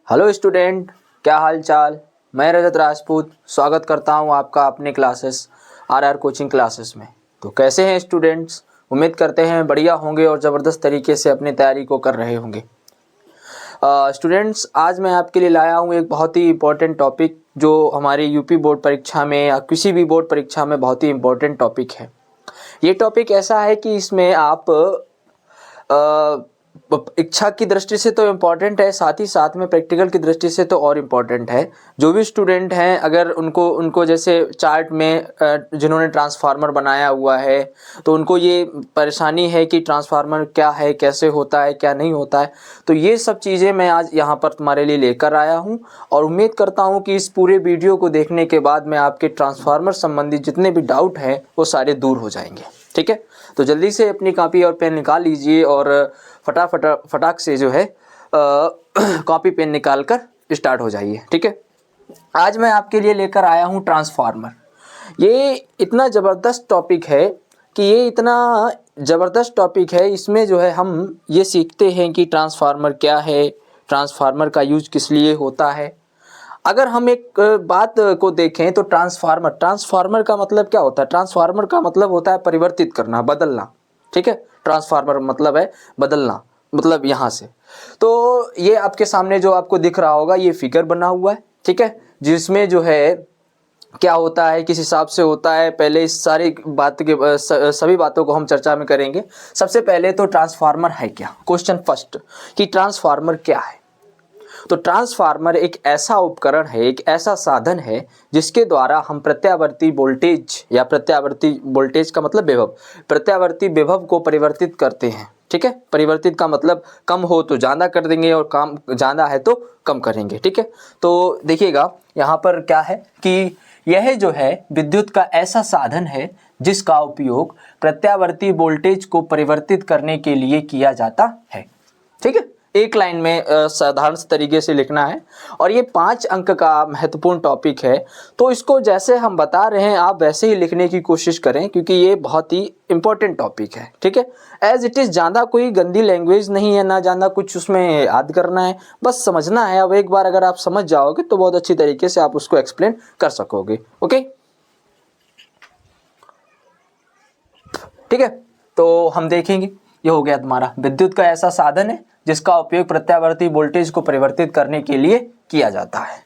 Hello student, क्या हाल चाल। मैं रजत राजपूत स्वागत करता हूं आपका अपने क्लासेस आरआर कोचिंग क्लासेस में। तो कैसे हैं स्टूडेंट्स? उम्मीद करते हैं बढ़िया होंगे और ज़बरदस्त तरीके से अपनी तैयारी को कर रहे होंगे। स्टूडेंट्स, आज मैं आपके लिए लाया हूं एक बहुत ही इम्पोर्टेंट टॉपिक जो हमारी यूपी बोर्ड परीक्षा में या किसी भी बोर्ड परीक्षा में बहुत ही इम्पोर्टेंट टॉपिक है। ये टॉपिक ऐसा है कि इसमें आप इच्छा की दृष्टि से तो इम्पॉर्टेंट है, साथ ही साथ में प्रैक्टिकल की दृष्टि से तो और इम्पॉर्टेंट है। जो भी स्टूडेंट हैं, अगर उनको जैसे चार्ट में जिन्होंने ट्रांसफार्मर बनाया हुआ है तो उनको ये परेशानी है कि ट्रांसफार्मर क्या है, कैसे होता है, क्या नहीं होता है। तो ये सब चीज़ें मैं आज यहाँ पर तुम्हारे लिए लेकर आया हूँ और उम्मीद करता हूँ कि इस पूरे वीडियो को देखने के बाद में आपके ट्रांसफार्मर संबंधी जितने भी डाउट हैं वो सारे दूर हो जाएंगे। ठीक है, तो जल्दी से अपनी कॉपी और पेन निकाल लीजिए और फटाक से जो है कॉपी पेन निकाल कर स्टार्ट हो जाइए। ठीक है, आज मैं आपके लिए लेकर आया हूँ ट्रांसफार्मर। ये इतना ज़बरदस्त टॉपिक है कि इसमें जो है हम ये सीखते हैं कि ट्रांसफार्मर क्या है, ट्रांसफार्मर का यूज किस लिए होता है। अगर हम एक बात को देखें तो ट्रांसफार्मर का मतलब क्या होता है? ट्रांसफार्मर का मतलब होता है परिवर्तित करना, बदलना। ठीक है, ट्रांसफार्मर मतलब है बदलना, मतलब यहाँ से। तो ये आपके सामने जो आपको दिख रहा होगा ये फिगर बना हुआ है। ठीक है, जिसमें जो है क्या होता है, किस हिसाब से होता है, पहले इस सारी बात के सभी बातों को हम चर्चा में करेंगे। सबसे पहले तो ट्रांसफार्मर है क्या, क्वेश्चन फर्स्ट कि ट्रांसफार्मर क्या है। तो ट्रांसफार्मर एक ऐसा उपकरण है, एक ऐसा साधन है जिसके द्वारा हम प्रत्यावर्ती वोल्टेज या प्रत्यावर्ती वोल्टेज का मतलब विभव, प्रत्यावर्ती विभव को परिवर्तित करते हैं। ठीक है, परिवर्तित का मतलब कम हो तो ज़्यादा कर देंगे और काम ज़्यादा है तो कम करेंगे। ठीक है, तो देखिएगा यहाँ पर क्या है कि यह जो है विद्युत का ऐसा साधन है जिसका उपयोग प्रत्यावर्ती वोल्टेज को परिवर्तित करने के लिए किया जाता है। ठीक है, एक लाइन में साधारण तरीके से लिखना है और ये 5 अंक का महत्वपूर्ण टॉपिक है। तो इसको जैसे हम बता रहे हैं आप वैसे ही लिखने की कोशिश करें क्योंकि ये बहुत ही इंपॉर्टेंट टॉपिक है। ठीक है, एज इट इज़, ज़्यादा कोई गंदी लैंग्वेज नहीं है, ना ज़्यादा कुछ उसमें याद करना है, बस समझना है। अब एक बार अगर आप समझ जाओगे तो बहुत अच्छी तरीके से आप उसको एक्सप्लेन कर सकोगे। ओके, ठीक है, तो हम देखेंगे। ये हो गया तुम्हारा विद्युत का ऐसा साधन है जिसका उपयोग प्रत्यावर्ती वोल्टेज को परिवर्तित करने के लिए किया जाता है।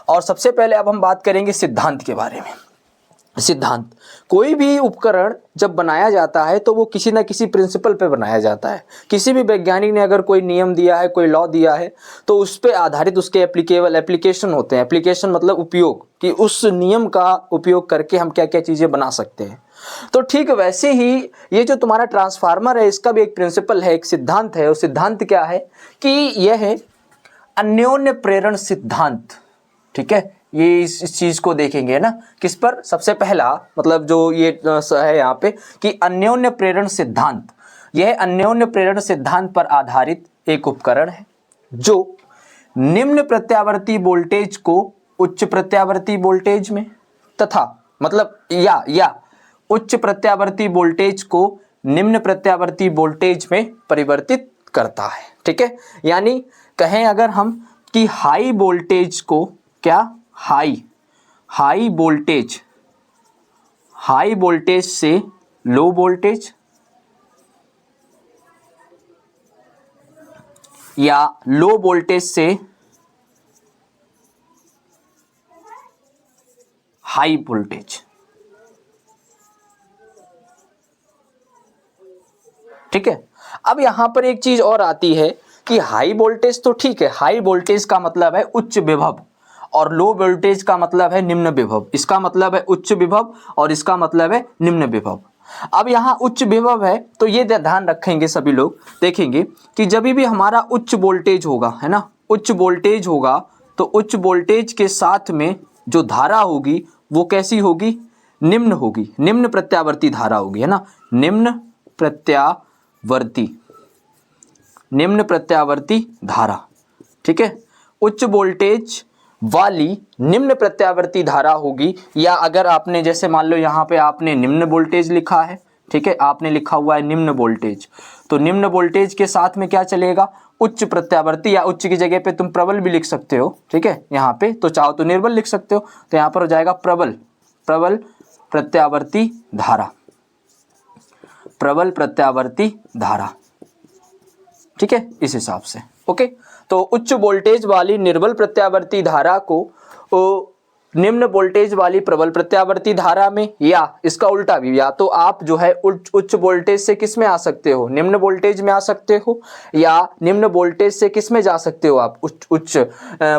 और सबसे पहले अब हम बात करेंगे सिद्धांत के बारे में। सिद्धांत, कोई भी उपकरण जब बनाया जाता है तो वो किसी ना किसी प्रिंसिपल पे बनाया जाता है। किसी भी वैज्ञानिक ने अगर कोई नियम दिया है, कोई लॉ दिया है, तो उस पे आधारित उसके एप्लीकेशन होते हैं। एप्लीकेशन मतलब उपयोग, कि उस नियम का उपयोग करके हम क्या क्या चीज़ें बना सकते हैं। तो ठीक वैसे ही ये जो तुम्हारा ट्रांसफार्मर है इसका भी एक प्रिंसिपल है, एक सिद्धांत है। और सिद्धांत क्या है कि यह है अन्योन्य प्रेरण सिद्धांत। ठीक है, ये इस चीज को देखेंगे ना, किस पर? सबसे पहला मतलब जो ये है यहाँ पे कि अन्योन्य प्रेरण सिद्धांत। यह अन्योन्य प्रेरण सिद्धांत पर आधारित एक उपकरण है जो निम्न प्रत्यावर्ती वोल्टेज को उच्च प्रत्यावर्ती वोल्टेज में तथा मतलब या उच्च प्रत्यावर्ती वोल्टेज को निम्न प्रत्यावर्ती वोल्टेज में परिवर्तित करता है। ठीक है, यानी कहें अगर हम कि हाई वोल्टेज को क्या, हाई वोल्टेज से लो वोल्टेज या लो वोल्टेज से हाई वोल्टेज। ठीक है, अब यहां पर एक चीज और आती है कि हाई वोल्टेज तो ठीक है, हाई वोल्टेज का मतलब है उच्च विभव और लो वोल्टेज का मतलब है निम्न विभव। इसका मतलब है उच्च विभव और इसका मतलब है निम्न विभव। अब यहाँ उच्च विभव है तो ये ध्यान रखेंगे सभी लोग, देखेंगे कि जब भी हमारा उच्च वोल्टेज होगा, है ना, उच्च वोल्टेज होगा तो उच्च वोल्टेज के साथ में जो धारा होगी वो कैसी होगी? निम्न होगी, निम्न प्रत्यावर्ती धारा होगी, है ना, निम्न प्रत्यावर्ती धारा। ठीक है, उच्च वोल्टेज वाली निम्न प्रत्यावर्ती धारा होगी। या अगर आपने जैसे मान लो यहाँ पे आपने निम्न वोल्टेज लिखा है, ठीक है, आपने लिखा हुआ है निम्न वोल्टेज, तो निम्न वोल्टेज के साथ में क्या चलेगा? उच्च प्रत्यावर्ती या उच्च की जगह पे तुम प्रबल भी लिख सकते हो, ठीक है। यहाँ पे तो चाहो तो निर्बल लिख सकते हो, तो यहाँ पर हो जाएगा प्रबल, प्रबल प्रत्यावर्ती धारा, प्रबल प्रत्यावर्ती धारा, ठीक है, इस हिसाब से। ओके, तो उच्च वोल्टेज वाली निर्बल प्रत्यावर्ती धारा को निम्न वोल्टेज वाली प्रबल प्रत्यावर्ती धारा में, या इसका उल्टा भी, या तो आप जो है उच्च वोल्टेज से किस में आ सकते हो, निम्न वोल्टेज में आ सकते हो, या निम्न वोल्टेज से किस में जा सकते हो आप, उच्च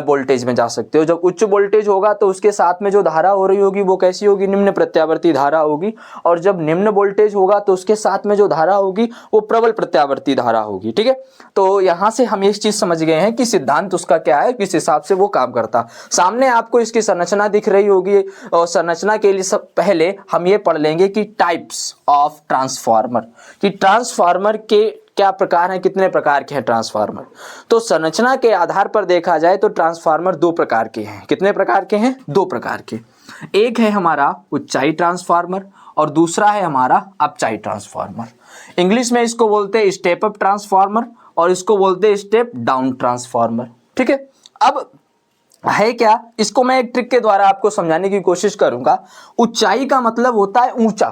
वोल्टेज में जा सकते हो। जब उच्च वोल्टेज होगा तो उसके साथ में जो धारा हो रही होगी वो कैसी होगी, निम्न प्रत्यावर्ती धारा होगी, और जब निम्न वोल्टेज होगा तो उसके साथ में जो धारा होगी वो प्रबल प्रत्यावर्ती धारा होगी, ठीक है। तो यहाँ से हम एक चीज समझ गए हैं कि सिद्धांत उसका क्या है, किस हिसाब से वो काम करता। सामने आपको इसकी संरचना दिख रही होगी, और संरचना के लिए सब पहले हम ये पढ़ लेंगे कि टाइप्स ऑफ ट्रांसफार्मर, कि ट्रांसफार्मर के क्या प्रकार हैं, कितने प्रकार के हैं ट्रांसफार्मर। तो संरचना के आधार पर देखा जाए तो ट्रांसफार्मर दो प्रकार के हैं। कितने प्रकार के हैं? दो प्रकार के। एक है हमारा ऊंचाई ट्रांसफार्मर और दूसरा है हमारा अपचाई ट्रांसफार्मर। इंग्लिश में इसको बोलते हैं स्टेप अप ट्रांसफार्मर और इसको बोलते हैं स्टेप डाउन ट्रांसफार्मर, ठीक है। अब है क्या, इसको मैं एक ट्रिक के द्वारा आपको समझाने की कोशिश करूंगा। ऊंचाई का मतलब होता है ऊंचा,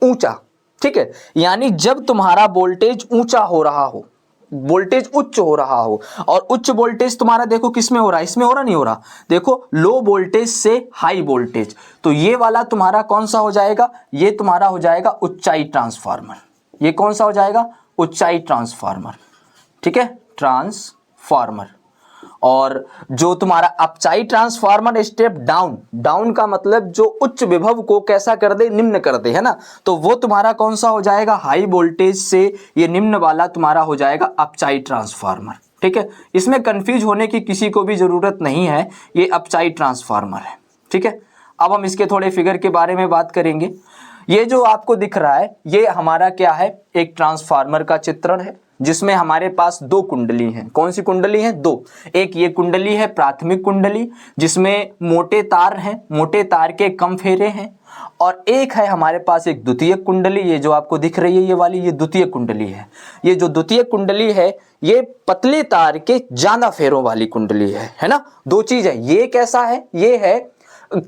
ऊंचा, ठीक है। यानी जब तुम्हारा वोल्टेज ऊंचा हो रहा हो, वोल्टेज उच्च हो रहा हो, और उच्च वोल्टेज तुम्हारा देखो किस में हो रहा है, इसमें हो रहा नहीं हो रहा, देखो लो वोल्टेज से हाई वोल्टेज, तो ये वाला तुम्हारा कौन सा हो जाएगा, ये तुम्हारा हो जाएगा ऊंचाई ट्रांसफार्मर। ये कौन सा हो जाएगा? ऊंचाई ट्रांसफार्मर, ठीक है, ट्रांसफार्मर। और जो तुम्हारा अपचाई ट्रांसफार्मर स्टेप डाउन, डाउन का मतलब जो उच्च विभव को कैसा कर दे, निम्न कर दे, है ना, तो वो तुम्हारा कौन सा हो जाएगा, हाई वोल्टेज से ये निम्न वाला तुम्हारा हो जाएगा अपचाई ट्रांसफार्मर, ठीक है। इसमें कंफ्यूज होने की किसी को भी जरूरत नहीं है, ये अपचाई ट्रांसफार्मर है, ठीक है। अब हम इसके थोड़े फिगर के बारे में बात करेंगे। ये जो आपको दिख रहा है ये हमारा क्या है, एक ट्रांसफार्मर का चित्रण है जिसमें हमारे पास दो कुंडली हैं। कौन सी कुंडली हैं? दो। एक ये कुंडली है प्राथमिक कुंडली जिसमें मोटे तार हैं, मोटे तार के कम फेरे हैं, और एक है हमारे पास एक द्वितीयक कुंडली, ये जो आपको दिख रही है ये वाली, ये द्वितीयक कुंडली है। ये जो द्वितीयक कुंडली है ये पतले तार के ज्यादा फेरों वाली कुंडली है ना। दो चीज है, ये कैसा है, ये है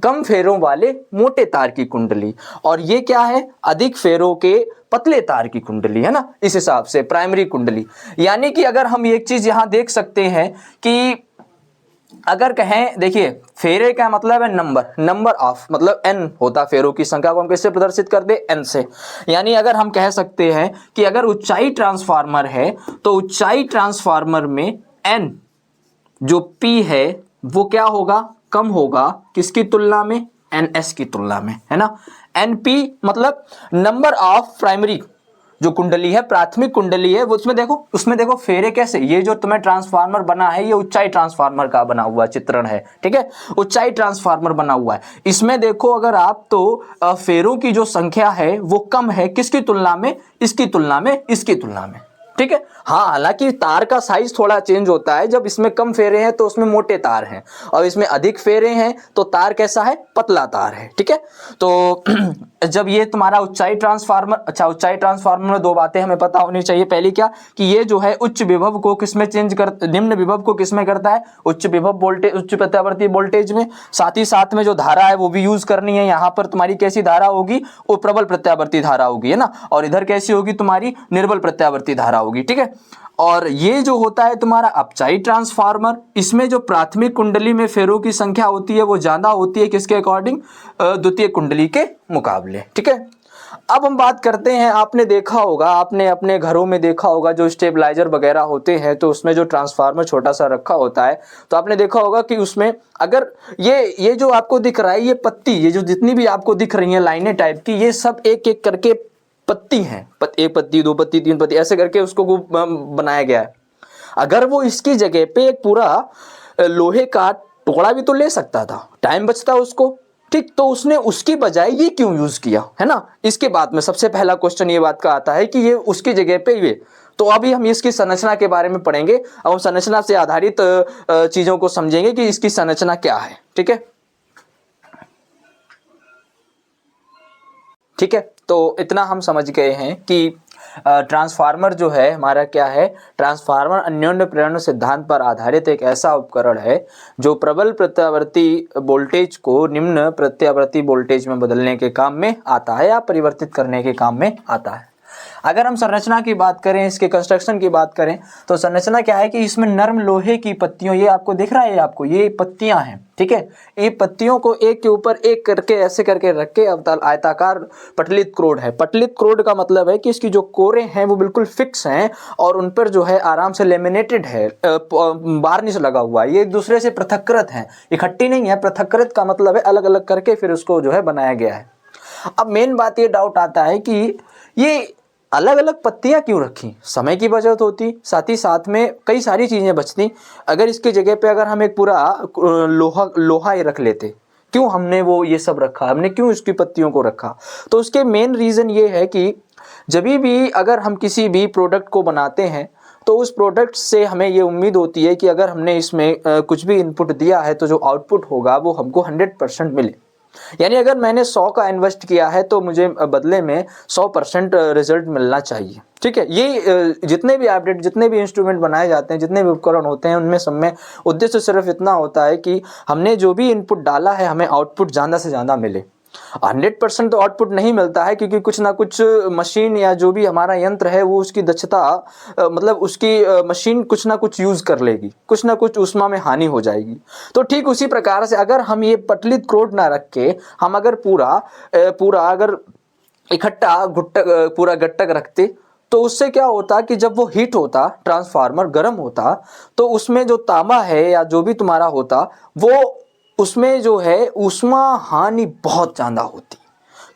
कम फेरों वाले मोटे तार की कुंडली, और ये क्या है, अधिक फेरों के पतले तार की कुंडली, है ना। इस हिसाब से प्राइमरी कुंडली। यानी कि अगर हम एक चीज यहां देख सकते हैं कि अगर कहें, देखिए फेरे का मतलब है नंबर, नंबर ऑफ मतलब n होता, फेरों की संख्या को हम कैसे प्रदर्शित कर दे, n से। यानी अगर हम कह सकते हैं कि अगर ऊंचाई ट्रांसफार्मर है तो ऊंचाई ट्रांसफार्मर में n जो p है वो क्या होगा, कम होगा, किसकी तुलना में, ns की तुलना में, है ना। np मतलब नंबर ऑफ प्राइमरी जो कुंडली है, प्राथमिक कुंडली है, वो उसमें देखो फेरे कैसे, ये जो तुम्हें ट्रांसफार्मर बना है ये ऊंचाई ट्रांसफार्मर का बना हुआ चित्रण है, ठीक है, ऊंचाई ट्रांसफार्मर बना हुआ है। इसमें देखो अगर आप तो फेरों की जो संख्या है वो कम है, किसकी तुलना में, इसकी तुलना में, इसकी तुलना में, ठीक है। हाँ, हालांकि तार का साइज थोड़ा चेंज होता है, जब इसमें कम फेरे हैं तो उसमें मोटे तार हैं, और इसमें अधिक फेरे हैं तो तार कैसा है, पतला तार है, ठीक है। तो जब ये तुम्हारा ऊंचाई ट्रांसफार्मर, अच्छा ऊंचाई ट्रांसफार्मर में दो बातें हमें पता होनी चाहिए। पहली क्या कि ये जो है उच्च विभव को किसमें चेंज कर, निम्न विभव को किसमें करता है, उच्च विभव वोल्टेज, उच्च प्रत्यावर्ती वोल्टेज में। साथ ही साथ में जो धारा है वो भी यूज करनी है। यहाँ पर तुम्हारी कैसी धारा होगी, वो प्रबल प्रत्यावर्ती धारा होगी, है ना, और इधर कैसी होगी तुम्हारी, निर्बल प्रत्यावर्ती धारा होगी, ठीक है। और ये जो होता है तुम्हारा अपचाई ट्रांसफार्मर, इसमें जो प्राथमिक कुंडली में फेरों की संख्या होती है वो ज्यादा होती है, किसके अकॉर्डिंग, द्वितीय कुंडली के मुकाबले, ठीक है। अब हम बात करते हैं, आपने देखा होगा, आपने अपने घरों में देखा होगा जो स्टेबलाइजर वगैरह होते हैं तो उसमें जो ट्रांसफार्मर छोटा सा रखा होता है, तो आपने देखा होगा कि उसमें अगर ये जो आपको दिख रहा है, ये पत्ती, ये जो जितनी भी आपको दिख रही है लाइनें टाइप की, ये सब एक एक करके पत्ती हैं, एक पत्ती, दो पत्ती, तीन पत्ती, ऐसे करके उसको बनाया गया है। अगर वो इसकी जगह पे एक पूरा लोहे का टुकड़ा भी तो ले सकता था, टाइम बचता उसको, ठीक, तो उसने उसकी बजाय ये क्यों यूज किया, है ना। इसके बाद में सबसे पहला क्वेश्चन ये बात का आता है कि ये उसकी जगह पे ये, तो अभी हम इसकी संरचना के बारे में पढ़ेंगे। अब हम संरचना से आधारित चीजों को समझेंगे कि इसकी संरचना क्या है, ठीक है, ठीक है। तो इतना हम समझ गए हैं कि ट्रांसफार्मर जो है हमारा क्या है, ट्रांसफार्मर अन्योन्य प्रेरण सिद्धांत पर आधारित एक ऐसा उपकरण है जो प्रबल प्रत्यावर्ती वोल्टेज को निम्न प्रत्यावर्ती वोल्टेज में बदलने के काम में आता है या परिवर्तित करने के काम में आता है। अगर हम संरचना की बात करें, इसके कंस्ट्रक्शन की बात करें, तो संरचना क्या है कि इसमें नरम लोहे की पत्तियों, ये आपको दिख रहा है, आपको ये पत्तियां हैं, ठीक है, ये पत्तियों को एक के ऊपर एक करके ऐसे करके रख के अब आयताकार पटलित क्रोड है। पटलित क्रोड का मतलब है कि इसकी जो कोरे हैं वो बिल्कुल फिक्स हैं और उन पर जो है आराम से लेमिनेटेड है, वार्निश लगा हुआ है, ये एक दूसरे से पृथक्कृत हैं, इकट्ठी नहीं है। पृथक्कृत का मतलब है अलग अलग करके फिर उसको जो है बनाया गया है। अब मेन बात ये डाउट आता है कि ये अलग अलग पत्तियां क्यों रखी, समय की बचत होती, साथ ही साथ में कई सारी चीज़ें बचती। अगर इसकी जगह पे अगर हम एक पूरा लोहा ही रख लेते, क्यों हमने वो ये सब रखा, हमने क्यों इसकी पत्तियों को रखा? तो उसके मेन रीज़न ये है कि जब भी अगर हम किसी भी प्रोडक्ट को बनाते हैं तो उस प्रोडक्ट से हमें ये उम्मीद होती है कि अगर हमने इसमें कुछ भी इनपुट दिया है तो जो आउटपुट होगा वो हमको 100% मिले। यानी अगर मैंने 100 का इन्वेस्ट किया है तो मुझे बदले में 100% रिजल्ट मिलना चाहिए, ठीक है। ये जितने भी अपडेट, जितने भी इंस्ट्रूमेंट बनाए जाते हैं, जितने भी उपकरण होते हैं, उनमें सब में उद्देश्य सिर्फ इतना होता है कि हमने जो भी इनपुट डाला है हमें आउटपुट ज़्यादा से ज़्यादा मिले। 100% तो आउटपुट नहीं मिलता है क्योंकि कुछ ना कुछ मशीन या जो भी हमारा यंत्र है वो उसकी दक्षता मतलब उसकी मशीन कुछ ना कुछ यूज़ कर लेगी, कुछ ना कुछ ऊष्मा में हानि हो जाएगी। तो ठीक उसी प्रकार से अगर हम ये पटलित क्रोड ना रख के हम अगर पूरा अगर इकट्ठा पूरा गट्टक रखते तो उससे क्या होता कि जब वो हीट होता, ट्रांसफार्मर गर्म होता, तो उसमें जो तांबा है या जो भी तुम्हारा होता वो उसमें जो है ऊष्मा हानि बहुत ज़्यादा होती।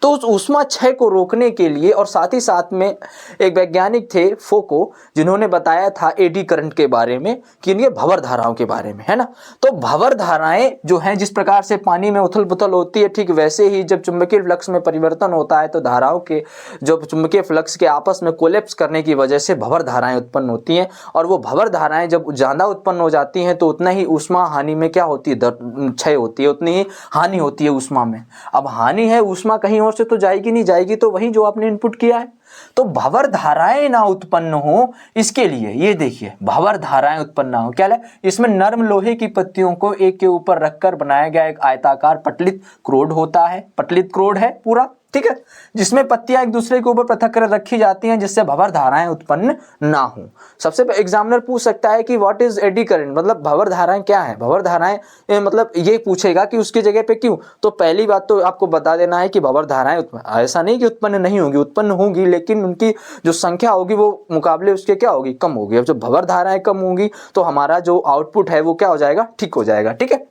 तो उस ऊष्मा क्षय को रोकने के लिए, और साथ ही साथ में एक वैज्ञानिक थे फोको, जिन्होंने बताया था एडी करंट के बारे में कि ये भंवर धाराओं के बारे में, है ना। तो भंवर धाराएं जो हैं, जिस प्रकार से पानी में उथल पुथल होती है, ठीक वैसे ही जब चुंबकीय फ्लक्स में परिवर्तन होता है तो धाराओं के जो चुंबकीय फ्लक्स के आपस में कोलैप्स करने की वजह से भंवर धाराएं उत्पन्न होती हैं। और वो भंवर धाराएं जब ज़्यादा उत्पन्न हो जाती हैं तो उतना ही ऊष्मा हानि में क्या होती है, क्षय होती है, उतनी ही हानि होती है ऊष्मा में। अब हानि है, ऊष्मा कहीं और से तो जाएगी नहीं, जाएगी तो वही जो आपने इनपुट किया है। तो भंवर धाराएं ना उत्पन्न हो, इसके लिए ये देखिए, भंवर धाराएं उत्पन्न ना हो, क्या है, इसमें नरम लोहे की पत्तियों को एक के ऊपर रखकर बनाया गया एक आयताकार पटलित क्रोड होता है। पटलित क्रोड है पूरा, ठीक है, जिसमें पत्तियां एक दूसरे के ऊपर पृथक कर रखी जाती हैं जिससे भंवर धाराएं उत्पन्न ना हो। सबसे एग्जामिनर पूछ सकता है कि व्हाट इज एडी करंट, मतलब भंवर धाराएं क्या है। भंवर धाराएं मतलब ये पूछेगा कि उसकी जगह पे क्यों। तो पहली बात तो आपको बता देना है कि भंवर धाराएं ऐसा नहीं कि उत्पन्न नहीं होंगी, उत्पन्न होंगी, लेकिन उनकी जो संख्या होगी वो मुकाबले उसके क्या होगी, कम होगी। अब जब भंवर धाराएं कम होंगी तो हमारा जो आउटपुट है वो क्या हो जाएगा, ठीक हो जाएगा, ठीक है।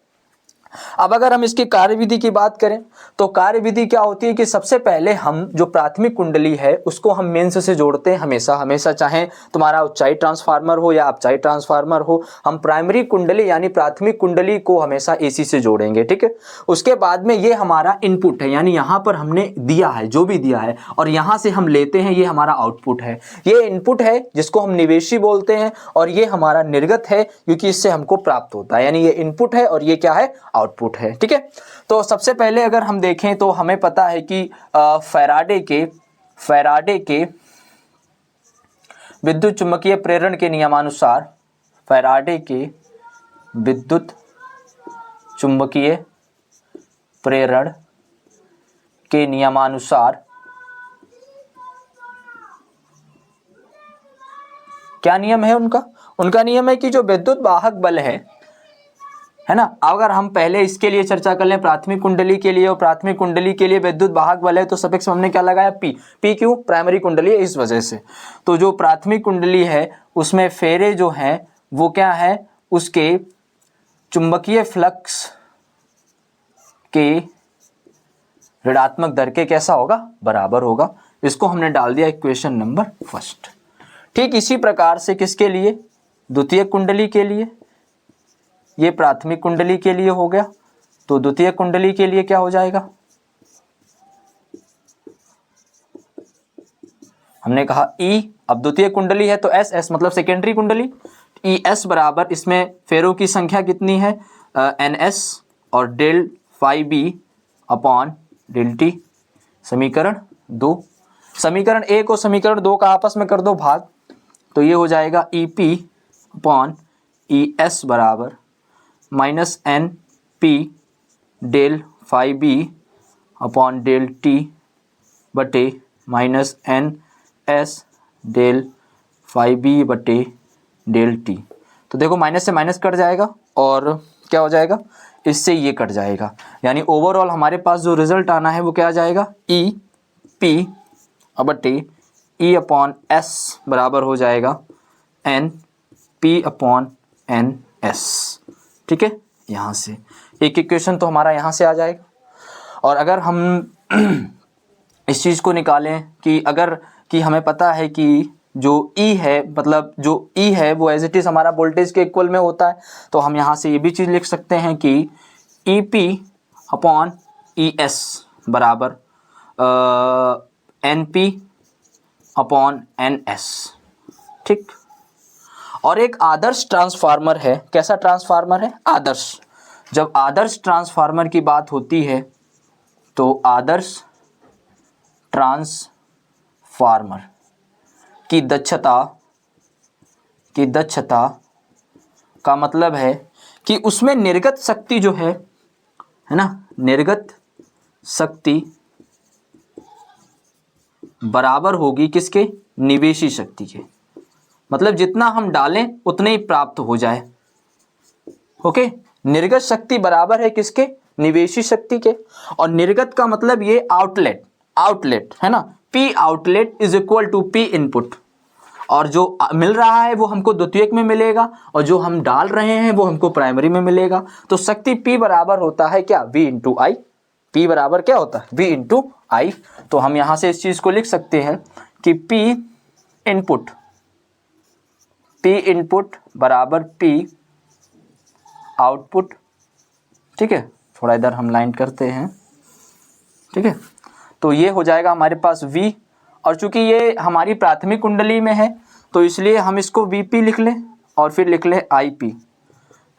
अब अगर हम इसकी कार्यविधि की बात करें तो कार्यविधि क्या होती है कि सबसे पहले हम जो प्राथमिक कुंडली है उसको हम मेंस से जोड़ते हैं हमेशा, चाहे तुम्हारा उच्चाई ट्रांसफार्मर हो या अपचाई ट्रांसफार्मर हो, हम प्राइमरी कुंडली यानी प्राथमिक कुंडली को हमेशा एसी से जोड़ेंगे, ठीक है। उसके बाद में ये हमारा इनपुट है, यानी यहाँ पर हमने दिया है जो भी दिया है और यहाँ से हम लेते हैं, ये हमारा आउटपुट है। ये इनपुट है जिसको हम निवेशी बोलते हैं और ये हमारा निर्गत है क्योंकि इससे हमको प्राप्त होता है, यानी ये इनपुट है और ये क्या है, आउटपुट है, ठीक है। तो सबसे पहले अगर हम देखें तो हमें पता है कि फैराडे के विद्युत चुम्बकीय प्रेरण के नियमानुसार, फैराडे के विद्युत चुम्बकीय प्रेरण के नियमानुसार क्या नियम है उनका नियम है कि जो विद्युत वाहक बल है ना, अगर हम पहले इसके लिए चर्चा कर लें प्राथमिक कुंडली के लिए, और प्राथमिक कुंडली के लिए विद्युत वाहक बल है तो सफिक्स में हमने क्या लगाया, पी क्यों, प्राइमरी कुंडली है इस वजह से। तो जो प्राथमिक कुंडली है उसमें फेरे जो हैं वो क्या है, उसके चुंबकीय फ्लक्स के ऋणात्मक दर के कैसा होगा, बराबर होगा। इसको हमने डाल दिया इक्वेशन नंबर फर्स्ट। ठीक इसी प्रकार से किसके लिए, द्वितीय कुंडली के लिए, ये प्राथमिक कुंडली के लिए हो गया, तो द्वितीय कुंडली के लिए क्या हो जाएगा, हमने कहा E, अब द्वितीय कुंडली है तो S मतलब सेकेंडरी कुंडली, ES बराबर इसमें फेरों की संख्या कितनी है, NS और del phi B upon del T, समीकरण 2। समीकरण 1 और समीकरण 2 का आपस में कर दो भाग, तो ये हो जाएगा EP अपॉन ES बराबर minus NP del phi B upon del T बटे minus NS del phi B बटे डेल T। तो देखो माइनस से माइनस कट जाएगा और क्या हो जाएगा, इससे ये कट जाएगा, यानी ओवरऑल हमारे पास जो रिजल्ट आना है वो क्या आ जाएगा, EP बटे E अपॉन S बराबर हो जाएगा NP अपॉन NS। ठीक है, यहाँ से एक इक्वेशन तो हमारा यहाँ से आ जाएगा। और अगर हम इस चीज़ को निकालें कि अगर कि हमें पता है कि जो E है, मतलब जो E है वो एज इट इज़ हमारा वोल्टेज के इक्वल में होता है, तो हम यहाँ से ये भी चीज़ लिख सकते हैं कि EP अपॉन ES बराबर NP अपॉन NS। ठीक, और एक आदर्श ट्रांसफार्मर है, कैसा ट्रांसफार्मर है, आदर्श। जब आदर्श ट्रांसफार्मर की बात होती है तो आदर्श ट्रांसफार्मर की दक्षता का मतलब है कि उसमें निर्गत शक्ति जो है ना, निर्गत शक्ति बराबर होगी किसके, निवेशी शक्ति के। मतलब जितना हम डालें उतने ही प्राप्त हो जाए। ओके, निर्गत शक्ति बराबर है किसके, निवेशी शक्ति के। और निर्गत का मतलब ये आउटलेट है ना, P outlet is equal to P input. और जो मिल रहा है वो हमको द्वितीयक में मिलेगा और जो हम डाल रहे हैं वो हमको प्राइमरी में मिलेगा। तो शक्ति P बराबर होता है क्या, V इंटू आई। P बराबर क्या होता है, V इंटू आई। तो हम यहाँ से इस चीज़ को लिख सकते हैं कि P इनपुट बराबर P आउटपुट। ठीक है, थोड़ा इधर हम लाइन करते हैं। ठीक है, तो ये हो जाएगा हमारे पास V, और चूंकि ये हमारी प्राथमिक कुंडली में है तो इसलिए हम इसको VP लिख लें और फिर लिख लें IP।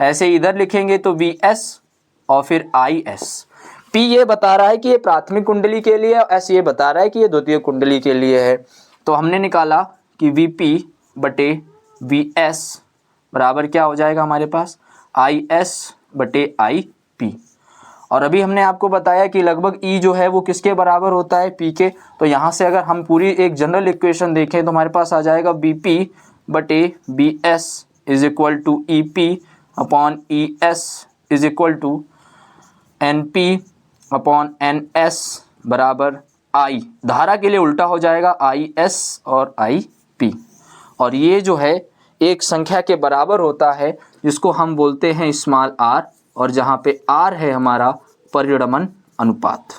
ऐसे इधर लिखेंगे तो VS और फिर IS। P ये बता रहा है कि ये प्राथमिक कुंडली के लिए, S ये बता रहा है कि ये द्वितीय कुंडली के लिए है। तो हमने निकाला कि VP बटे VS बराबर क्या हो जाएगा हमारे पास, IS बटे IP। और अभी हमने आपको बताया कि लगभग E जो है वो किसके बराबर होता है, P के। तो यहाँ से अगर हम पूरी एक जनरल इक्वेशन देखें तो हमारे पास आ जाएगा BP बटे BS is equal to EP upon ES is equal to NP upon NS बराबर I। धारा के लिए उल्टा हो जाएगा IS और IP। और ये जो है एक संख्या के बराबर होता है जिसको हम बोलते हैं स्मॉल r, और जहाँ पे r है हमारा परिणमन अनुपात।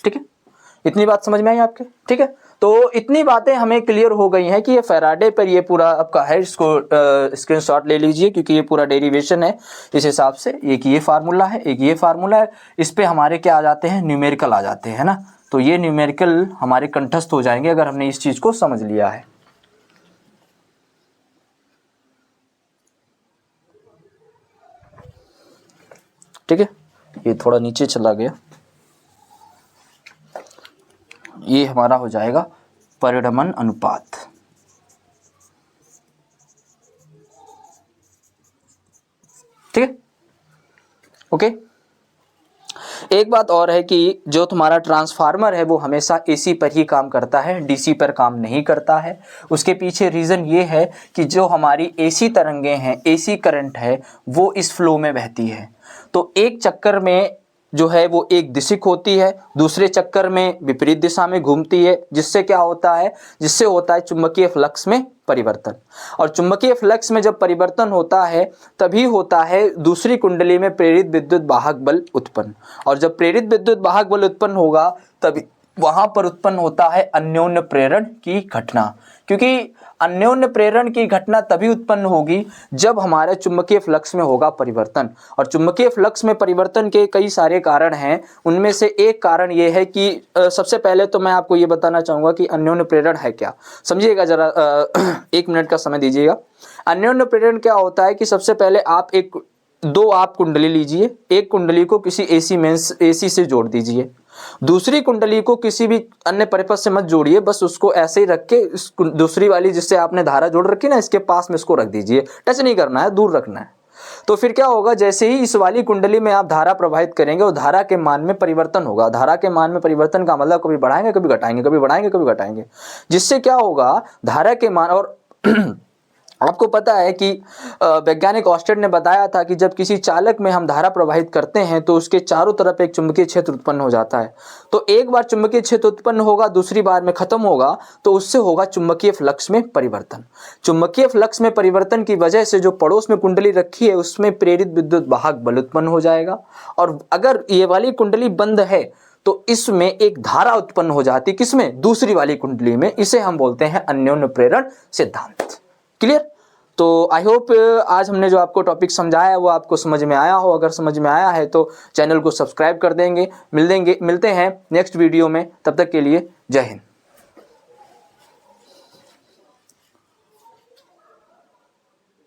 ठीक है, इतनी बात समझ में आई आपके। ठीक है, तो इतनी बातें हमें क्लियर हो गई हैं कि ये फैराडे पर ये पूरा आपका है, इसको स्क्रीनशॉट ले लीजिए क्योंकि ये पूरा डेरिवेशन है। इस हिसाब से एक ये फार्मूला है, एक ये फार्मूला है, इस पे हमारे क्या आ जाते हैं, न्यूमेरिकल आ जाते हैं ना। तो ये न्यूमेरिकल हमारे कंठस्थ हो जाएंगे अगर हमने इस चीज़ को समझ लिया है। ठीक है, ये थोड़ा नीचे चला गया, ये हमारा हो जाएगा परिणमन अनुपात। ठीक है, ओके। एक बात और है कि जो तुम्हारा ट्रांसफार्मर है वो हमेशा AC पर ही काम करता है, DC पर काम नहीं करता है। उसके पीछे रीज़न ये है कि जो हमारी AC तरंगें हैं, AC करंट है, वो इस फ्लो में बहती है। तो एक चक्कर में जो है वो एक दिशिक होती है, दूसरे चक्कर में विपरीत दिशा में घूमती है, जिससे क्या होता है, जिससे होता है चुंबकीय फ्लक्स में परिवर्तन। और चुंबकीय फ्लक्स में जब परिवर्तन होता है तभी होता है दूसरी कुंडली में प्रेरित विद्युत वाहक बल उत्पन्न। और जब प्रेरित विद्युत वाहक बल उत्पन्न होगा तभी वहां पर उत्पन्न होता है अन्योन्य प्रेरण की घटना, क्योंकि अन्योन्य प्रेरण की घटना तभी उत्पन्न होगी जब हमारे चुंबकीय फ्लक्स में होगा परिवर्तन। और चुंबकीय फ्लक्स में परिवर्तन के कई सारे कारण हैं, उनमें से एक कारण ये है कि सबसे पहले तो मैं आपको ये बताना चाहूँगा कि अन्योन्य प्रेरण है क्या। समझिएगा जरा, 1 मिनट का समय दीजिएगा। अन्योन्य प्रेरण क्या होता है कि सबसे पहले आप एक दो आप कुंडली लीजिए, एक कुंडली को किसी एसी से जोड़ दीजिए, दूसरी कुंडली को किसी भी अन्य परिपथ से मत जोड़िए, बस उसको ऐसे ही रख के दूसरी वाली जिससे आपने धारा जोड़ रखी ना इसके पास में इसको रख दीजिए, टच नहीं करना है, दूर रखना है। तो फिर क्या होगा, जैसे ही इस वाली कुंडली में आप धारा प्रवाहित करेंगे और धारा के मान में परिवर्तन होगा। धारा के मान में परिवर्तन का मतलब कभी बढ़ाएंगे कभी घटाएंगे, कभी बढ़ाएंगे कभी घटाएंगे, जिससे क्या होगा धारा के मान। और आपको पता है कि वैज्ञानिक ऑस्टेड ने बताया था कि जब किसी चालक में हम धारा प्रवाहित करते हैं तो उसके चारों तरफ एक चुंबकीय क्षेत्र उत्पन्न हो जाता है। तो एक बार चुंबकीय क्षेत्र उत्पन्न होगा, दूसरी बार में खत्म होगा, तो उससे होगा चुंबकीय फ्लक्स में परिवर्तन। चुंबकीय फ्लक्स में परिवर्तन की वजह से जो पड़ोस में कुंडली रखी है उसमें प्रेरित विद्युत वाहक बल उत्पन्न हो जाएगा। और अगर ये वाली कुंडली बंद है तो इसमें एक धारा उत्पन्न हो जाती, किसमें, दूसरी वाली कुंडली में। इसे हम बोलते हैं अन्योन्य प्रेरण सिद्धांत। क्लियर? तो आई होप आज हमने जो आपको टॉपिक समझाया है वो आपको समझ में आया हो। अगर समझ में आया है तो चैनल को सब्सक्राइब कर देंगे। मिलते हैं नेक्स्ट वीडियो में, तब तक के लिए जय हिंद।